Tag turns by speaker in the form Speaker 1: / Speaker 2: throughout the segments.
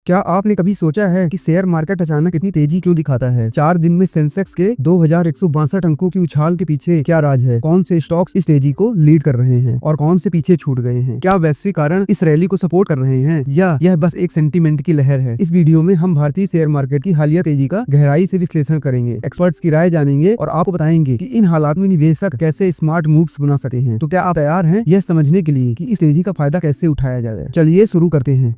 Speaker 1: क्या आपने कभी सोचा है कि शेयर मार्केट अचानक इतनी तेजी क्यों दिखाता है? 4 दिन में सेंसेक्स के 2162 अंकों की उछाल के पीछे क्या राज है? कौन से स्टॉक्स इस तेजी को लीड कर रहे हैं और कौन से पीछे छूट गए हैं? क्या वैश्विक कारण इस रैली को सपोर्ट कर रहे हैं या यह बस एक सेंटीमेंट की लहर है? इस वीडियो में हम भारतीय शेयर मार्केट की हालिया तेजी का गहराई से विश्लेषण करेंगे, एक्सपर्ट्स की राय जानेंगे और आपको बताएंगे कि इन हालात में निवेशक कैसे स्मार्ट मूव्स बना सकते हैं। तो क्या आप तैयार हैं यह समझने के लिए कि इस तेजी का फायदा कैसे उठाया जाए? चलिए शुरू करते हैं।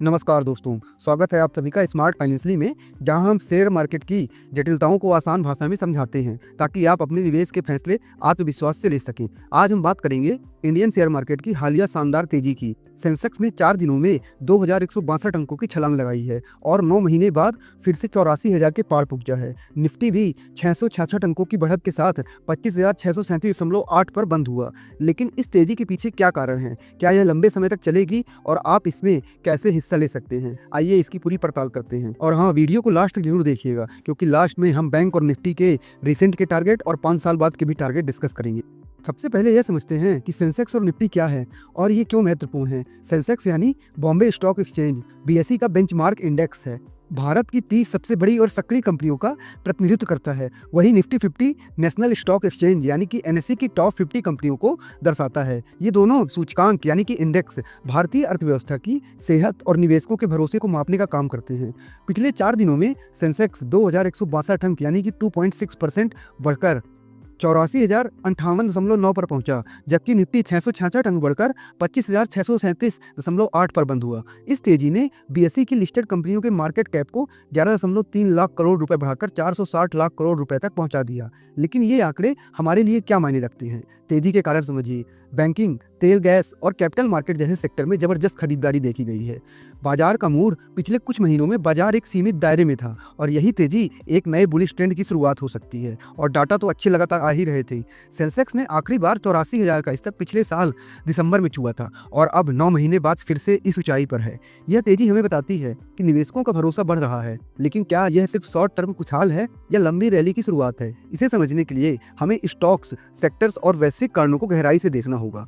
Speaker 1: नमस्कार दोस्तों, स्वागत है आप सभी का स्मार्ट फाइनेंशियली में, जहां हम शेयर मार्केट की जटिलताओं को आसान भाषा में समझाते हैं ताकि आप अपने निवेश के फैसले आत्मविश्वास से ले सकें। आज हम बात करेंगे इंडियन शेयर मार्केट की हालिया शानदार तेजी की। सेंसेक्स ने 4 दिनों में 2162 अंकों की छलांग लगाई है और 9 महीने बाद फिर से 84,000 के पार पहुंचा है। निफ्टी भी 666 अंकों की बढ़त के साथ 25,637.8 पर बंद हुआ। लेकिन इस तेजी के पीछे क्या कारण है? क्या यह लंबे समय तक चलेगी और आप इसमें कैसे हिस्सा ले सकते हैं? आइए इसकी पूरी पड़ताल करते हैं। और हाँ, वीडियो को लास्ट तक जरूर देखिएगा, क्योंकि लास्ट में हम बैंक और निफ्टी के रिसेंट के टारगेट और 5 साल बाद के भी टारगेट डिस्कस करेंगे। सबसे पहले यह समझते हैं कि सेंसेक्स और निफ्टी क्या है और ये क्यों महत्वपूर्ण है। सेंसेक्स यानी बॉम्बे स्टॉक एक्सचेंज बीएसई का बेंचमार्क इंडेक्स है। भारत की 30 सबसे बड़ी और सक्रिय कंपनियों का प्रतिनिधित्व करता है। वही निफ्टी 50 नेशनल स्टॉक एक्सचेंज यानी कि एनएसई की टॉप 50 कंपनियों को दर्शाता है। ये दोनों सूचकांक यानी कि इंडेक्स भारतीय अर्थव्यवस्था की सेहत और निवेशकों के भरोसे को मापने का काम करते हैं। पिछले 4 दिनों में सेंसेक्स 2162 अंक यानी कि 2.6% बढ़कर 84,058.9 पर पहुंचा, जबकि निफ्टी 666 अंक बढ़कर 25,637.8 पर बंद हुआ। इस तेजी ने बीएसई की लिस्टेड कंपनियों के मार्केट कैप को 11.3 लाख करोड़ रुपए बढ़ाकर 460 लाख करोड़ रुपए तक पहुंचा दिया। लेकिन ये आंकड़े हमारे लिए क्या मायने रखते हैं? तेजी के कारण समझिए। बैंकिंग, तेल, गैस और कैपिटल मार्केट जैसे सेक्टर में जबरदस्त खरीदारी देखी गई है। बाजार का मूड पिछले कुछ महीनों में बाजार एक सीमित दायरे में था और यही तेजी एक नए बुलिश ट्रेंड की शुरुआत हो सकती है। और डाटा तो अच्छे लगातार आ ही रहे थे। सेंसेक्स ने आखिरी बार 84,000 का स्तर पिछले साल दिसंबर में छुआ था और अब 9 महीने बाद फिर से इस ऊंचाई पर है। यह तेजी हमें बताती है कि निवेशकों का भरोसा बढ़ रहा है। लेकिन क्या यह सिर्फ शॉर्ट टर्म उछाल है या लंबी रैली की शुरुआत है? इसे समझने के लिए हमें स्टॉक्स, सेक्टर्स और वैश्विक कारणों को गहराई से देखना होगा।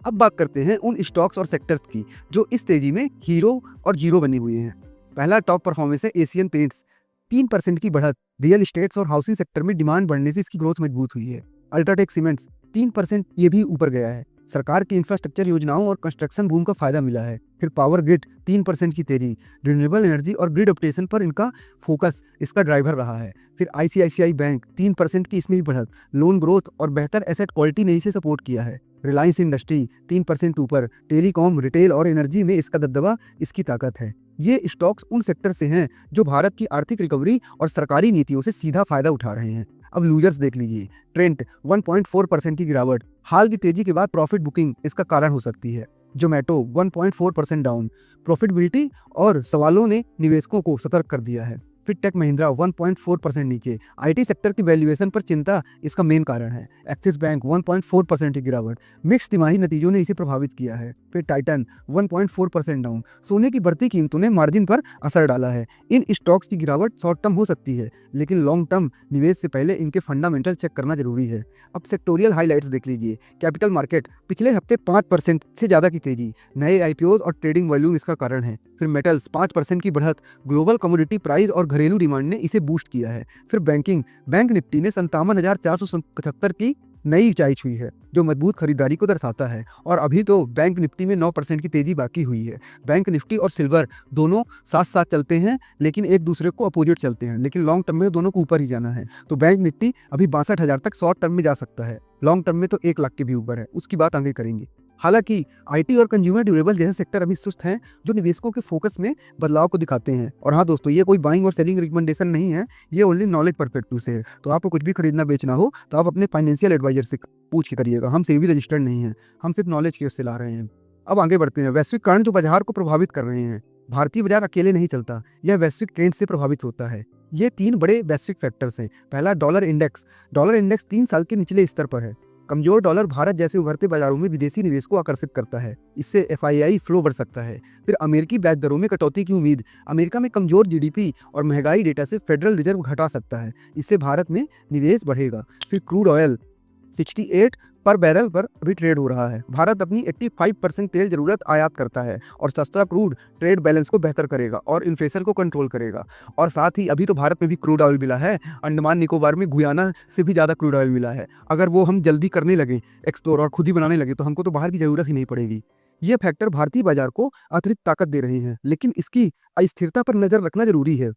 Speaker 1: अब बात करते हैं उन स्टॉक्स और सेक्टर्स की जो इस तेजी में हीरो और जीरो बने हुए हैं। पहला टॉप परफॉर्मेंस है एशियन पेंट्स, 3% की बढ़त। रियल एस्टेट्स और हाउसिंग सेक्टर में डिमांड बढ़ने से इसकी ग्रोथ मजबूत हुई है। अल्ट्राटेक सीमेंट्स 3%, ये भी ऊपर गया है। सरकार की इंफ्रास्ट्रक्चर योजनाओं और कंस्ट्रक्शन बूम का फायदा मिला है। फिर पावर ग्रिड 3% की तेजी, रिन्यूएबल एनर्जी और ग्रिड अपडेशन पर इनका फोकस इसका ड्राइवर रहा है। फिर आईसीआईसीआई बैंक 3% की इसमें भी बढ़त, लोन ग्रोथ और बेहतर एसेट क्वालिटी ने इसे सपोर्ट किया है। रिलायंस इंडस्ट्री 3% ऊपर, टेलीकॉम, रिटेल और एनर्जी में इसका दबदबा इसकी ताकत है। ये स्टॉक्स उन सेक्टर से हैं जो भारत की आर्थिक रिकवरी और सरकारी नीतियों से सीधा फायदा उठा रहे हैं। अब लूजर्स देख लीजिए। ट्रेंट 1.4% की गिरावट, हाल की तेजी के बाद प्रॉफिट बुकिंग इसका कारण हो सकती है। जोमेटो 1.4% डाउन, प्रॉफिटेबिलिटी और सवालों ने निवेशकों को सतर्क कर दिया है। फिर टेक महिंद्रा 1.4% नीचे, आईटी सेक्टर की वैल्यूएशन पर चिंता इसका मेन कारण है। एक्सिस बैंक 1.4% की गिरावट, मिक्स तिमाही नतीजों ने इसे प्रभावित किया है। फिर टाइटन 1.4% डाउन, सोने की बढ़ती कीमतों ने मार्जिन पर असर डाला है। इन स्टॉक्स की गिरावट शॉर्ट टर्म हो सकती है, लेकिन लॉन्ग टर्म निवेश से पहले इनके फंडामेंटल चेक करना जरूरी है। अब सेक्टोरियल हाईलाइट्स देख लीजिए। कैपिटल मार्केट पिछले हफ्ते 5% से ज्यादा की तेजी, नए आईपीओज और ट्रेडिंग वॉल्यूम इसका कारण है। फिर मेटल्स 5% की बढ़त, ग्लोबल कमोडिटी प्राइस और घरेलू डिमांड ने इसे बूस्ट किया है। फिर बैंकिंग, बैंक निफ्टी ने 57,475 की नई ऊंचाई छुई है, जो मजबूत खरीदारी को दर्शाता है। और अभी तो बैंक निफ्टी में 9% की तेजी बाकी हुई है। बैंक निफ्टी और सिल्वर दोनों साथ साथ चलते हैं, लेकिन एक दूसरे को अपोजिट चलते हैं, लेकिन लॉन्ग टर्म में दोनों को ऊपर ही जाना है। तो बैंक निफ्टी अभी 62,000 तक शॉर्ट टर्म में जा सकता है, लॉन्ग टर्म में तो 1 लाख के भी ऊपर है, उसकी बात आगे करेंगे। हालांकि आईटी और कंज्यूमर ड्यूरेबल जैसे सेक्टर अभी सुस्त हैं, जो निवेशकों के फोकस में बदलाव को दिखाते हैं। और हाँ दोस्तों, ये कोई बाइंग और सेलिंग रिकमेंडेशन नहीं है, ये ओनली नॉलेज परस्पेक्टिव से है। तो आपको कुछ भी खरीदना बेचना हो तो आप अपने फाइनेंशियल एडवाइजर से पूछ के करिएगा। हम सेबी रजिस्टर्ड नहीं है, हम सिर्फ नॉलेज के उससे ला रहे हैं। अब आगे बढ़ते हैं। वैश्विक कारण जो बाजार को प्रभावित कर रहे हैं। भारतीय बाजार अकेले नहीं चलता, यह वैश्विक ट्रेंड से प्रभावित होता है। ये 3 बड़े वैश्विक फैक्टर्स हैं। पहला डॉलर इंडेक्स। डॉलर इंडेक्स 3 साल के निचले स्तर पर है। कमजोर डॉलर भारत जैसे उभरते बाजारों में विदेशी निवेश को आकर्षित करता है, इससे एफआईआई फ्लो बढ़ सकता है। फिर अमेरिकी ब्याज दरों में कटौती की उम्मीद, अमेरिका में कमजोर जीडीपी और महंगाई डेटा से फेडरल रिजर्व घटा सकता है, इससे भारत में निवेश बढ़ेगा। फिर क्रूड ऑयल 68 पर बैरल पर अभी ट्रेड हो रहा है। भारत अपनी 85% तेल जरूरत आयात करता है और सस्ता क्रूड ट्रेड बैलेंस को बेहतर करेगा और इन्फ्लेशन को कंट्रोल करेगा। और साथ ही अभी तो भारत में भी क्रूड ऑयल मिला है, अंडमान निकोबार में गुयाना से भी ज़्यादा क्रूड ऑयल मिला है। अगर वो हम जल्दी करने लगे एक्सप्लोर और खुद ही बनाने लगे तो हमको तो बाहर की ज़रूरत ही नहीं पड़ेगी। ये फैक्टर भारतीय बाजार को अतिरिक्त ताकत दे रहे हैं, लेकिन इसकी अस्थिरता पर नज़र रखना जरूरी है।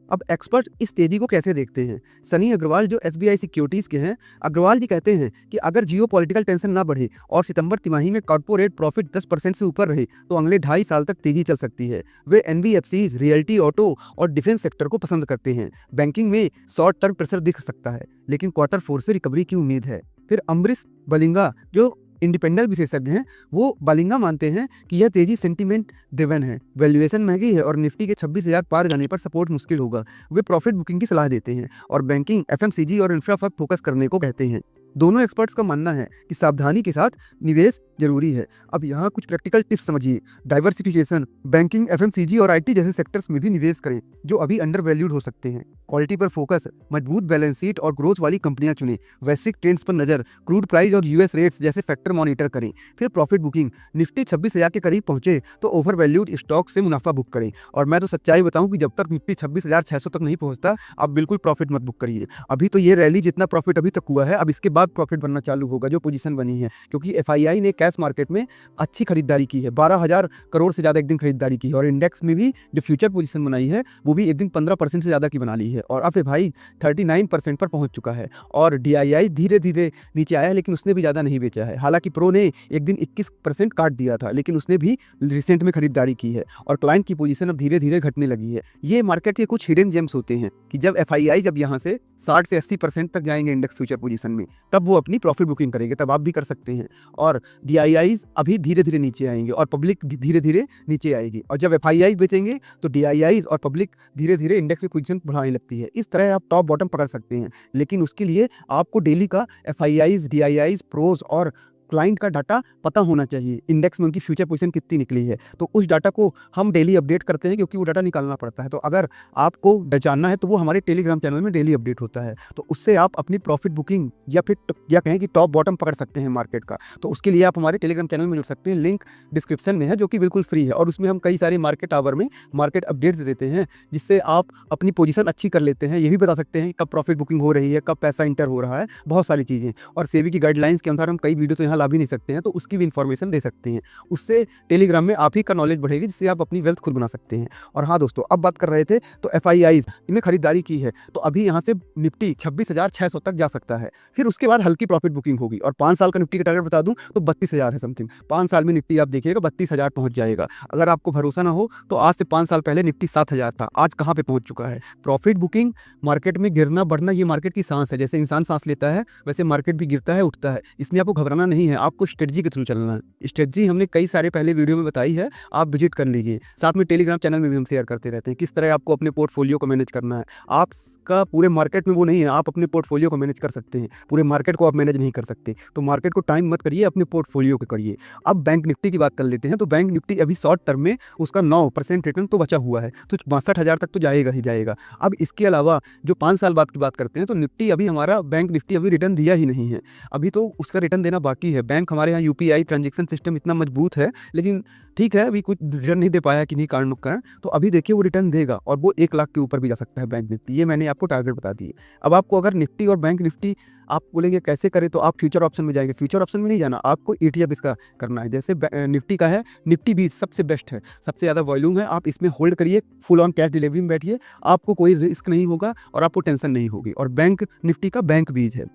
Speaker 1: अब एक्सपर्ट इस तेजी को कैसे देखते हैं? सनी अग्रवाल जो एसबीआई सिक्योरिटीज के हैं, अग्रवाल जी कहते हैं कि अगर जियो पॉलिटिकल टेंशन ना बढ़े और सितंबर तिमाही में कॉर्पोरेट प्रॉफिट 10% से ऊपर रहे तो अगले 2.5 साल तक तेजी चल सकती है। वे एनबीएफसीज, रियल्टी, ऑटो और डिफेंस सेक्टर को पसंद करते हैं। बैंकिंग में शॉर्ट टर्म प्रेशर दिख सकता है, लेकिन क्वार्टर 4 से रिकवरी की उम्मीद है। फिर अमरीश बलिंगा जो इंडिपेंडेंट विशेषज्ञ हैं, वो बालिंगा मानते हैं कि यह तेजी सेंटीमेंट ड्रिवन है, वैल्यूएशन महंगी है और निफ्टी के 26,000 पार जाने पर सपोर्ट मुश्किल होगा। वे प्रॉफिट बुकिंग की सलाह देते हैं और बैंकिंग, एफएमसीजी और इंफ्रा पर फोकस करने को कहते हैं। दोनों एक्सपर्ट्स का मानना है कि सावधानी के साथ निवेश जरूरी है। अब यहाँ कुछ प्रैक्टिकल टिप्स समझिए। डाइवर्सिफिकेशन, बैंकिंग, एफएमसीजी और आईटी जैसे सेक्टर्स में भी निवेश करें जो अभी अंडर वैल्यूड हो सकते हैं। क्वालिटी पर फोकस, मजबूत बैलेंस शीट और ग्रोथ वाली कंपनियां चुनें। वैश्विक ट्रेंड्स पर नजर, क्रूड प्राइस और यूएस रेट्स जैसे फैक्टर मॉनिटर करें। फिर प्रॉफिट बुकिंग, निफ्टी 26,000 के करीब पहुंचे तो ओवर वैल्यूड स्टॉक से मुनाफा बुक करें। और मैं तो सच्चाई बताऊं कि जब तक निफ्टी 26,600 तक नहीं पहुंचता आप बिल्कुल प्रॉफिट मत बुक करिए। अभी तो ये रैली जितना प्रॉफिट अभी तक हुआ है, अब इसके बाद प्रॉफिट बनना चालू होगा जो पोजीशन बनी है, क्योंकि एफआईआई ने कैश मार्केट में अच्छी खरीदारी की है। 12,000 करोड़ से ज्यादा एक दिन खरीदारी की है और इंडेक्स में भी जो फ्यूचर पोजीशन बनाई है वो भी एक दिन 15% से ज्यादा की बना ली है। और अब भाई 39% पर पहुंच चुका है और डीआईआई धीरे धीरे नीचे आया है, लेकिन उसने भी ज़्यादा नहीं बेचा है। हालांकि प्रो ने एक दिन 21% काट दिया था, लेकिन उसने भी रिसेंट में खरीदारी की है और क्लाइंट की पोजीशन अब धीरे धीरे घटने लगी है। ये मार्केट के कुछ हिडन जेम्स होते हैं कि जब एफआईआई जब यहाँ से 60 से 80% तक जाएंगे इंडेक्स फ्यूचर पोजीशन में, तब वो अपनी प्रॉफिट बुकिंग करेंगे, तब आप भी कर सकते हैं। और डीआईआईज अभी धीरे धीरे नीचे आएंगे और पब्लिक धीरे धीरे नीचे आएगी, और जब एफआईआई बेचेंगे तो डीआईआईज और पब्लिक धीरे धीरे इंडेक्स में पोजीशन बढ़ाने लगती है। इस तरह आप टॉप बॉटम पकड़ सकते हैं, लेकिन उसके लिए आपको डेली का एफआईआईज, डीआईआईज, प्रोज और क्लाइंट का डाटा पता होना चाहिए। इंडेक्स में उनकी फ्यूचर पोजीशन कितनी निकली है, तो उस डाटा को हम डेली अपडेट करते हैं क्योंकि वो डाटा निकालना पड़ता है। तो अगर आपको जानना है तो वो हमारे टेलीग्राम चैनल में डेली अपडेट होता है, तो उससे आप अपनी प्रॉफिट बुकिंग या फिर या कहें कि टॉप बॉटम पकड़ सकते हैं मार्केट का। तो उसके लिए आप हमारे टेलीग्राम चैनल में जुड़ सकते हैं, लिंक डिस्क्रिप्शन में है, जो कि बिल्कुल फ्री है। और उसमें हम कई सारे मार्केट आवर में मार्केट अपडेट्स देते हैं, जिससे आप अपनी पोजीशन अच्छी कर लेते हैं। ये भी बता सकते हैं कब प्रॉफिट बुकिंग हो रही है, कब पैसा इंटर हो रहा है, बहुत सारी चीज़ें। और सेबी की गाइडलाइंस के अनुसार हम कई वीडियो तो यहाँ ला भी नहीं सकते हैं, तो उसकी भी इन्फॉर्मेशन दे सकते हैं। उससे टेलीग्राम में आप ही का नॉलेज बढ़ेगी, जिससे आप अपनी वेल्थ खुद बना सकते हैं। और हाँ दोस्तों, अब बात कर रहे थे तो एफआईआईज इन्हें खरीदारी की है, तो अभी यहाँ से निफ्टी 26,600 तक जा सकता है। फिर उसके बाद हल्की प्रॉफिट बुकिंग होगी और 5 साल का निफ्टी का टारगेट बता दूं तो 32,000 है समथिंग। 5 साल में निफ्टी आप देखिएगा 32,000 पहुंच जाएगा। अगर आपको भरोसा ना हो तो आज से 5 साल पहले निफ्टी 7,000 था, आज कहाँ पे पहुंच चुका है। प्रॉफिट बुकिंग, मार्केट में गिरना बढ़ना, ये मार्केट की सांस है। जैसे इंसान सांस लेता है वैसे मार्केट भी गिरता है, उठता है। इसमें आपको घबराना नहीं है, आपको स्ट्रेटजी के थ्रू चलना है। स्ट्रेटजी हमने कई सारे पहले वीडियो में बताई है, आप विजिट कर लीजिए। साथ में टेलीग्राम चैनल में भी हम शेयर करते रहते हैं किस तरह आपको अपने पोर्टफोलियो को मैनेज करना है। आपका पूरे मार्केट में वो नहीं है, आप अपने पोर्टफोलियो को मैनेज कर सकते हैं, पूरे मार्केट को आप मैनेज नहीं कर सकते। तो मार्केट को टाइम मत करिए, अपने पोर्टफोलियो को करिए। अब बैंक निफ्टी की बात कर लेते हैं, तो बैंक निफ्टी अभी शॉर्ट टर्म में उसका 9% रिटर्न तो बचा हुआ है, तो 62,000 तक तो जाएगा ही जाएगा। अब इसके अलावा जो 5 साल बाद की बात करते हैं, तो निफ्टी अभी हमारा बैंक निफ्टी अभी रिटर्न दिया ही नहीं है, अभी तो उसका रिटर्न देना बाकी है। बैंक हमारे यहाँ यूपीआई ट्रांजेक्शन सिस्टम इतना मजबूत है, लेकिन ठीक है अभी कुछ रिटर्न नहीं दे पाया किन्हीं कारणों का, तो अभी देखिए वो रिटर्न देगा और वो 1 लाख के ऊपर भी जा सकता है बैंक निफ्टी। ये मैंने आपको टारगेट बता दिए। अब आपको अगर निफ्टी और बैंक निफ्टी आप बोलेंगे कैसे करें, तो आप फ्यूचर ऑप्शन में जाएंगे। फ्यूचर ऑप्शन में नहीं जाना, आपको ETF इसका करना है। जैसे निफ्टी का है, निफ्टी 20 सबसे बेस्ट है, सबसे ज़्यादा वॉल्यूम है, आप इसमें होल्ड करिए, फुल ऑन कैश डिलीवरी में बैठिए, आपको कोई रिस्क नहीं होगा और आपको टेंशन नहीं होगी। और बैंक निफ्टी का बैंक बीज है,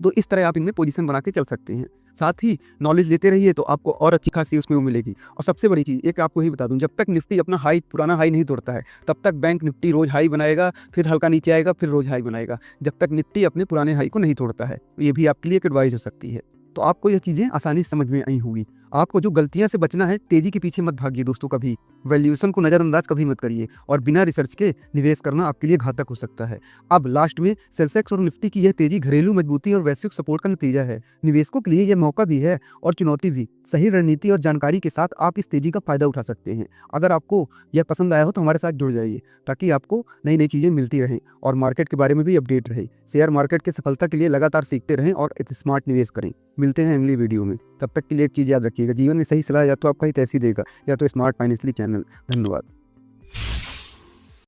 Speaker 1: तो इस तरह आप इनमें पोजीशन बना के चल सकते हैं। साथ ही नॉलेज लेते रहिए तो आपको और अच्छी खासी उसमें वो मिलेगी। और सबसे बड़ी चीज़ एक आपको ही बता दूं, जब तक निफ्टी अपना हाई, पुराना हाई नहीं तोड़ता है, तब तक बैंक निफ्टी रोज हाई बनाएगा, फिर हल्का नीचे आएगा, फिर रोज हाई बनाएगा, जब तक निफ्टी अपने पुराने हाई को नहीं तोड़ता है। ये भी आपके लिए एक एडवाइस हो सकती है। तो आपको ये चीज़ें आसानी से समझ में आई होंगी। आपको जो गलतियां से बचना है, तेजी के पीछे मत भागिए दोस्तों कभी। वैल्यूएशन को नज़रअंदाज कभी मत करिए और बिना रिसर्च के निवेश करना आपके लिए घातक हो सकता है। अब लास्ट में सेंसेक्स और निफ्टी की यह तेजी घरेलू मजबूती और वैश्विक सपोर्ट का नतीजा है। निवेशकों के लिए यह मौका भी है और चुनौती भी। सही रणनीति और जानकारी के साथ आप इस तेजी का फायदा उठा सकते हैं। अगर आपको यह पसंद आया हो तो हमारे साथ जुड़ जाइए, ताकि आपको नई नई चीज़ें मिलती रहें और मार्केट के बारे में भी अपडेट रहे। शेयर मार्केट की सफलता के लिए लगातार सीखते रहें और स्मार्ट निवेश करें। मिलते हैं अगली वीडियो में। तब तक के लिए एक चीज़ याद रखिएगा, जीवन में सही सलाह या तो आपका ही तैसी देगा या तो स्मार्ट फाइनेंशियली चैनल। धन्यवाद।